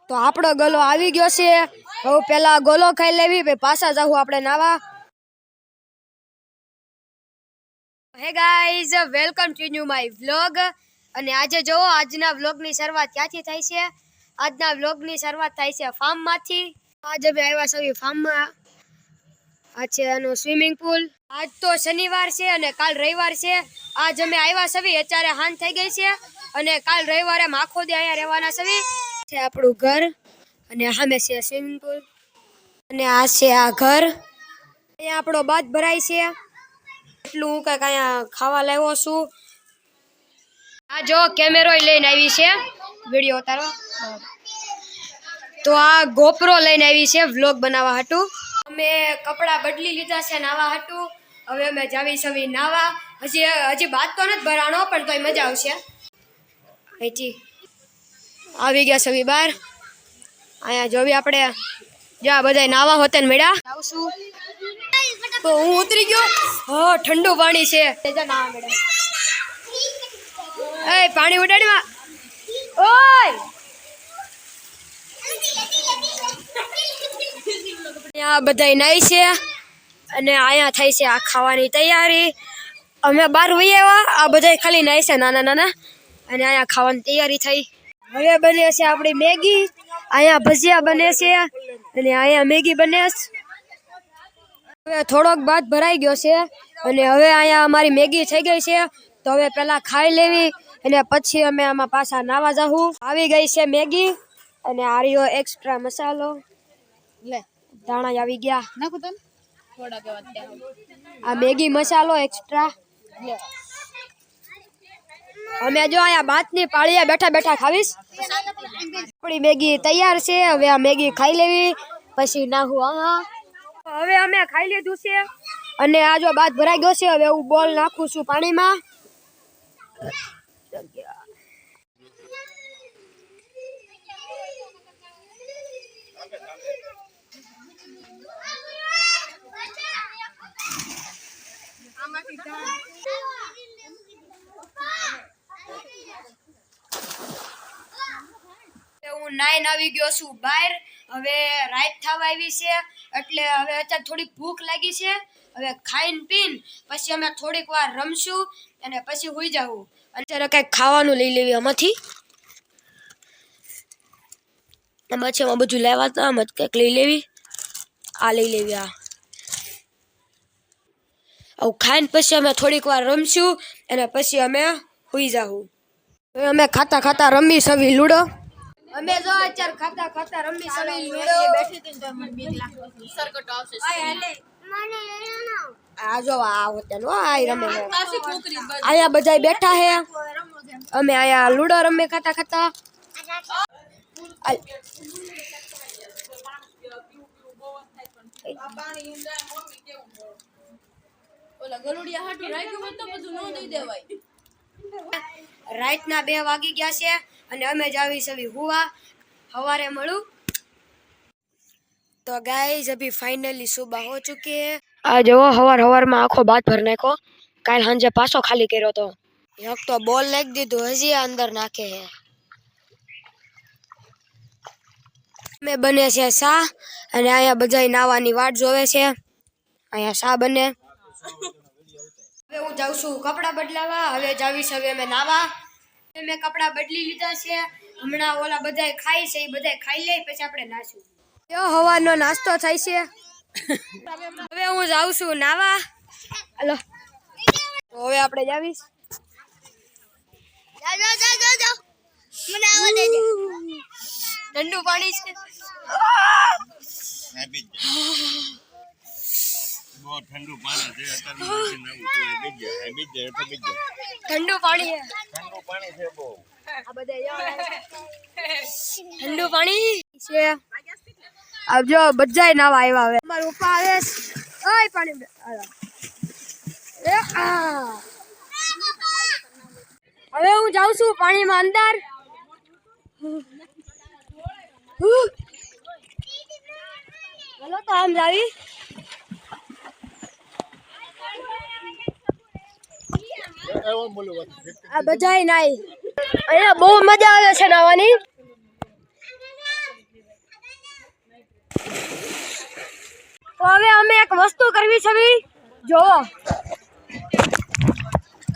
તો આપણો ગલો આવી ગયો છે. હવે પેલા ગોલો ખાઈ લેવી પછી પાછા જાવું આપણે નાવા. Hey guys, welcome to new my vlog. અને આજે જોવો આજના વ્લોગની શરૂઆત ક્યાંથી થાય છે. આજના વ્લોગની શરૂઆત થાય છે ફાર્મમાંથી. આજે અમે આવ્યા છીએ ફાર્મમાં. આ છે એનું સ્વિમિંગ પુલ. આજ તો શનિવાર છે અને કાલ રવિવાર છે. આજ અમે આવ્યા છીએ અત્યારે હાંજ થઈ ગઈ છે અને કાલ રવિવારે આખો દી અહીંયા રહેવાના છે આપણું ઘર. અને સામે છે સ્વિમિંગ પુલ અને આ છે આ ઘર. અહીંયા આપણો બાથ ભરાય છે. એટલું હું કંઈક અહીંયા ખાવા લાવ્યો છું. આ જો કેમેરો લઈને આવી છે વિડીયો ઉતારવા. તો આ ગોપ્રો લઈને આવી છે વ્લોગ બનાવવા હાટું. અમે કપડાં બદલી લીધા છે નાવા હાટું. હવે અમે જાવી સવી નાવા. હજી બાદ તો નથી ભરાણો પણ તોય મજા આવશે. અહીંથી આવી ગયા સવી બહાર. અહીંયા જોવી આપણે જ્યાં બધા નાવા હોતે ને મેળા આવશું. તો હું ઉતરી ગયો. હા ઠંડુ પાણી છે. નાવા મેળા એ પાણી ઉડાડવા. ઓય અહીંયા બધા નાઈ છે અને અહીંયા થાય છે આ ખાવાની તૈયારી. અમે બહાર વહી આવ્યા. આ બધા ખાલી નાઈ છે નાના નાના અને અહીંયા ખાવાની તૈયારી થઈ. હવે બને છે આપણી મેગી. અહીંયા ભજીયા બને છે અને અહીંયા મેગી બને છે. હવે થોડોક બાદ ભરાઈ ગયો છે અને હવે અહીંયા અમારી મેગી થઈ ગઈ છે. તો હવે પેલા ખાઈ લેવી અને પછી અમે આમાં પાછા નાવા જાહું. આવી ગઈ છે મેગી અને આ રહ્યો એક્સ્ટ્રા મસાલો. લે ધાણા આવી ગયા. નાખું તને થોડા કેવા. આ મેગી મસાલો એક્સ્ટ્રા. અમે જો અહીંયા બાતની પાળીએ બેઠા બેઠા ખાવીશ. આપણી મેગી તૈયાર છે. હવે આ મેગી ખાઈ લેવી પછી નાહું આમાં. હવે અમે ખાઈ લીધું છે અને આ જો બાદ ભરાઈ ગયો છે. હવે હું બોલ નાખું છું પાણીમાં. હું નાઈન આવી ગયો છું બહાર. હવે રાત થવા આવી છે એટલે હવે અત્યારે થોડીક ભૂખ લાગી છે. હવે ખાઈને પીને પછી અમે થોડીક વાર રમશું અને પછી હોઈ જાવું. અત્યારે કંઈક ખાવાનું લઈ લેવી આમાંથી. એમાં છે એમાં બધું લેવા હતા. આમ કંઈક લઈ લેવી. આ લઈ લેવી. આવું ખાઈને પછી અમે થોડીક વાર રમશું અને પછી અમે હોઈ જાવું. હવે અમે ખાતા ખાતા રમી સવી લૂડો. અમે જો અત્યારે ખાતા ખાતા રમી સવી લૂડો. બેઠી હતી તો મને બીક લાગતી. સરકટો આવશે. આ જો આ હોતે નો આ રમે. આયા બધા બેઠા હે. અમે આયા લૂડો રમે ખાતા ખાતા. ઓલા ગલુડિયા હાટુ રાખ્યું હોય તો બધું નો દઈ દેવાય. રાતના 2 વાગી ગયા છે અને અમે જાવી સવી હુવા. સવારે મળું. तो गाइस अभी फाइनली सुबह हो चुकी है. आज वो हवाરમાં આખો બાથ ભર નાખો. કાલ સાંજે પાછો ખાલી કર્યો તો. એક તો બોલ નાખી દીધું હજી અંદર નાખે હે. મે બને છે સા અને અહીંયા બધાય નાવાની વાટ જોવે છે. અહીંયા સા બને. હવે હું જાઉં છું કપડાં બદલાવા. હવે જાવી છે અમે નાવા. મેં કપડાં બદલી લીધા છે. હમણાં ઓલા બધાય ખાઈ છે. એ બધાય ખાઈ લે પછી આપણે નાશું. હવાનો નાસ્તો થાય છે. હવે હું જાઉં છું નાવા. હાલો હવે આપણે જાવીશ. મને આવવા દેજો. ઠંડુ પાણી છે. બહુ ઠંડુ પાણી છે. ઠંડુ પાણી છે. ઠંડુ પાણી છે બહુ. આ બધા ઠંડુ પાણી છે. अब जो बजाय ना आया है हमारे ऊपर आवे ओए पानी में હવે હું જાઉં છું પાણીમાં અંદર. ચલો તો આમ જાવી. આ બધાય નાઈ અહીંયા બહુ મજા આવે છે નાવાની. તો હવે અમે એક વસ્તુ કરવી છે જો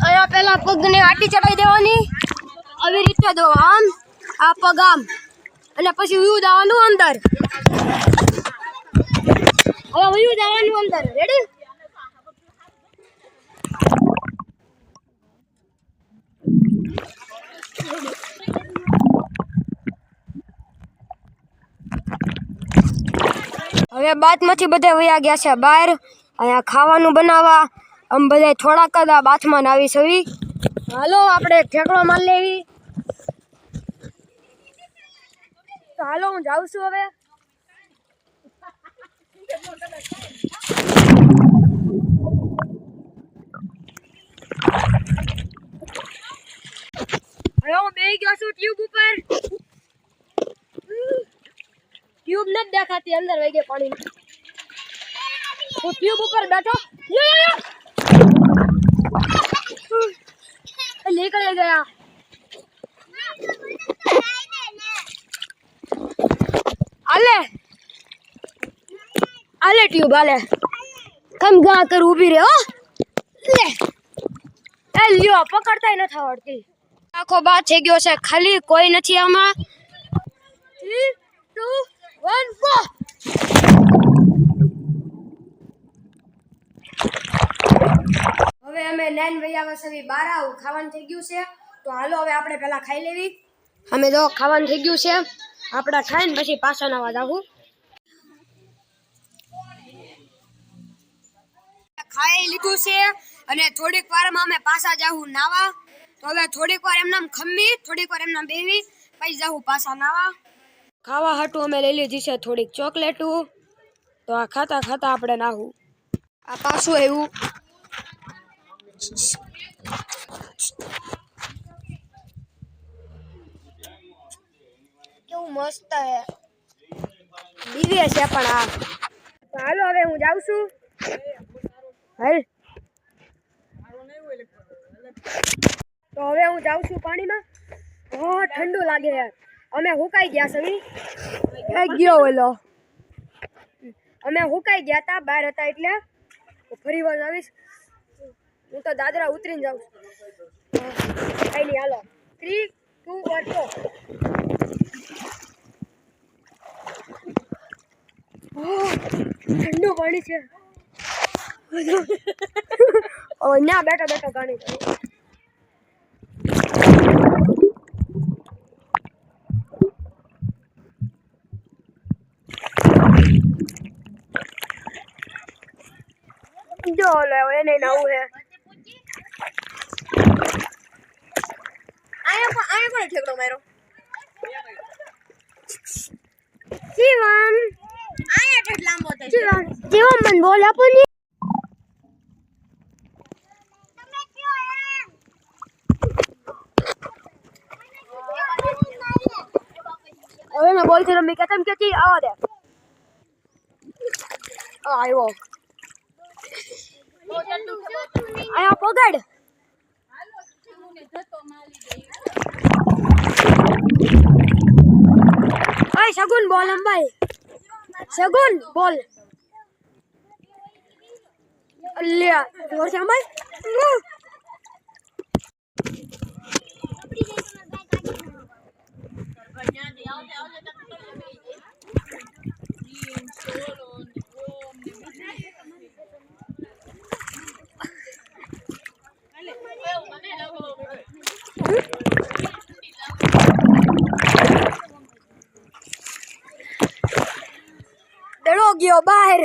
અહીંયા પેલા પગને આટી ચડાવી દેવાની આવી રીતે દો આમ આ પગ આમ અને પછી ઉયું દાવાનું અંદર. હવે ઉયું દાવાનું અંદર. રેડી? હવે બાથમાંથી બધા વયા ગયા છે બહાર અહીંયા ખાવાનું બનાવવા. આમ બધા થોડાક જ આ બાથમાં નાવી છવી. હાલો આપણે ઠેકડો મારી લેવી. તો હાલો હું જાઉં છું હવે. હવે હું બેસી ગયો છું ટ્યુબ ઉપર. ટ્યુબ નથી દેખાતી અંદર વહી ગઈ પાણી. હું ટ્યુબ ઉપર બેઠો નીકળી ગયા. આલે આલે ટ્યુબ આલે કમ ગા કર ઊભી રે. હો લે એ લ્યો પકડતાય નથી આવડતી. આખો બાદ થઈ ગયો છે ખાલી કોઈ નથી આમાં. 3 2 1 ગો. હવે અમે નાઈન વૈયા વસવી 12 ખાવાનું થઈ ગયું છે. તો હાલો હવે આપણે પહેલા ખાઈ લેવી. અમે જો ખાવાનું થઈ ગયું છે આપણે ખાઈને પછી પાછા નાવા જાવું. ખાઈ લીધું છે અને થોડીક વારમાં અમે પાછા જાવું નાવા. તો હવે થોડીક વાર એમનામ ખમી થોડીક વાર એમનામ બેવી પછી જાવું પાછા નાવા. ખાવા હાટું અમે લઈ લીધી છે થોડીક ચોકલેટું. તો આ ખાતા ખાતા આપણે નાહું. આ પાછું એવું કેવું મસ્ત હે દિવ્ય છે પણ આ. હાલો હવે હું જાઉં છું. હાલ તો હવે હું જાઉં છું પાણીમાં. બહુ ઠંડુ લાગે યાર. અમે હુકાઈ ગયા સવી ગયો ઓલો. અમે હુકાઈ ગયા હતા બહાર હતા એટલે ફરી વાર આવીશ. હું તો દાદરા ઉતરીને જાઉં છું. કઈ નહીં હાલો 3 2 1 ગો. ઠંડુ પાણી છે. ના બેઠો બેઠો પાણી જો લે એને નાવું હે. આયા કોને ઠેકડો માર્યો? જીવન આયા ઠેક લાંબો થાય. જીવન મન બોલ આપો ની. તમે કયો એમ? હવે મેં બોલ થી રમી કે તમ કેતી આવો દે. આવ્યો આયા પકડ. ઓય શગુન બોલ અંબાઈ. શગુન બોલ. અલ્યા જોર છે અંબાઈ. ડરો ગયો બહાર.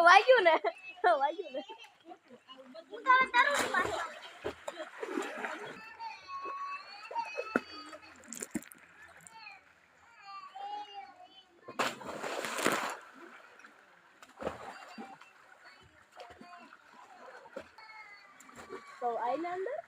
વાગ્યું ને વાગ્યું ને તો આઈના અંદર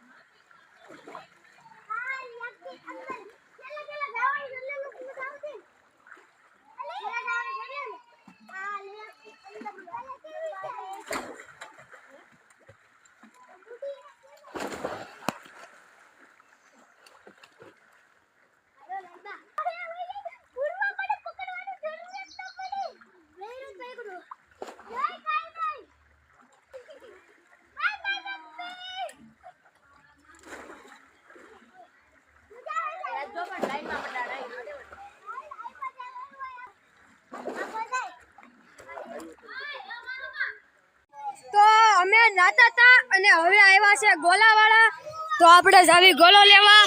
તો અમે નાતા હતા અને હવે આવ્યા છે ગોલાવાળા તો આપણે જાવી ગોલો લેવા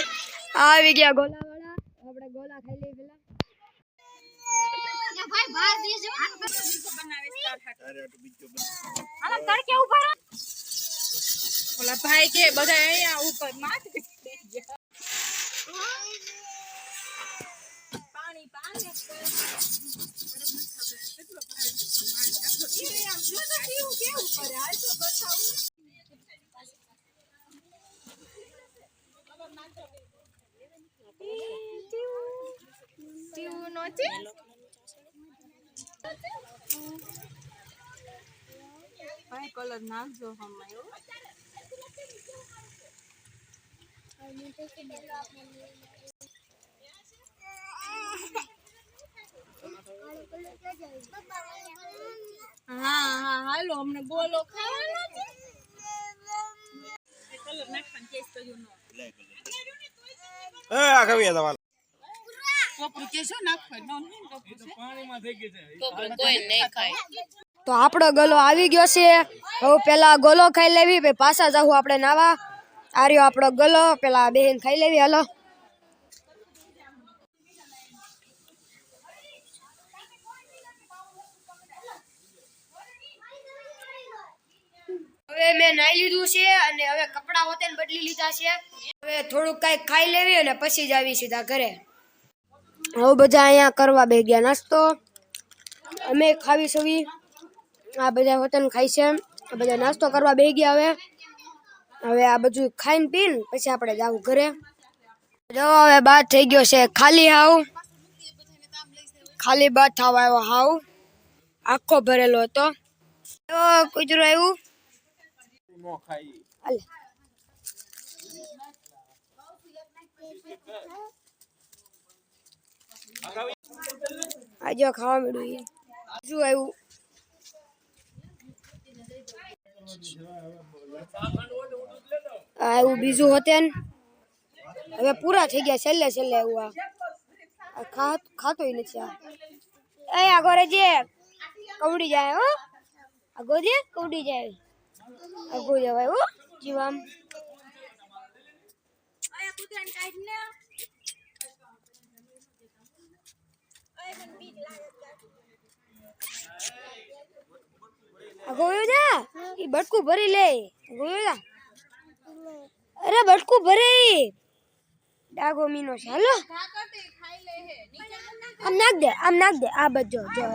આવી ગયા ગોલાવાળા આપણે ગોલા ખાઈ લઈ પેલા ભાઈ બહાર દેજો બનાવે સ્ટાર્ટ હાલો તડકે ઉભા રહો ઓલા ભાઈ કે બધા અહીંયા ઉપર માથે બેસી ગયા પાણી પાણી કલર નાખજો હમણાં હા હા હાલો અમને બોલો કલર નાખવાનું કેસ કર્યું નો આ કવિ તમારે કોપરું કેસો નાખવાનું પાણીમાં થઈ ગઈ છે કોઈ નહીં ખાય તો આપણો ગોલો આવી ગયો છે હવે પેલા ગોલો ખાઈ લેવી પછી પાછા જાવું આપણે નાવા આ રહ્યો આપણો ગોલો પેલા બેહીન ખાઈ લેવી હાલો હવે મેં નાઈ લીધું છે અને હવે કપડા હોતે ને બદલી લીધા છે હવે થોડુંક કઈ ખાઈ લેવી અને પછી જ આવી સીધા ઘરે હવે બધા અહીંયા કરવા બેસી ગયા નાસ્તો અમે ખાવી સવી આ બધા હોતન ખાઈ છે આ બધા નાસ્તો કરવા બેસી ગયા હવે આ બધું ખાઈને પીને પછી આપણે જાવું ઘરે જો હવે બાદ થઈ ગયો છે ખાલી બાદ થવા આવ્યો હાવ આખો ભરેલો હતો તો કૂતરું આવ્યું નો ખાઈ હાલે આજે ખાવા મળ્યું શું આવ્યું એવું બીજું હોતે ને હવે પૂરા થઈ ગયા છેલ્લે એવું આ ખાતોય નથી આ આગળ જે કવડી જાય હો આગો જે કવડી જાય આગો જવાય હો જીવામ ગોયો જા ઈ બટકું ભરી લે ગોયો જા અરે બટકું ભરે ડાગો મીનો છે હાલો આમ નાખ દે આ બધો જો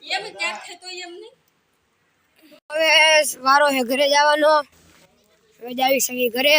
એમ ક્યાંક છે તો એમ નહીં હવે વારો હે ઘરે જવાનો હવે જાવી સવી ઘરે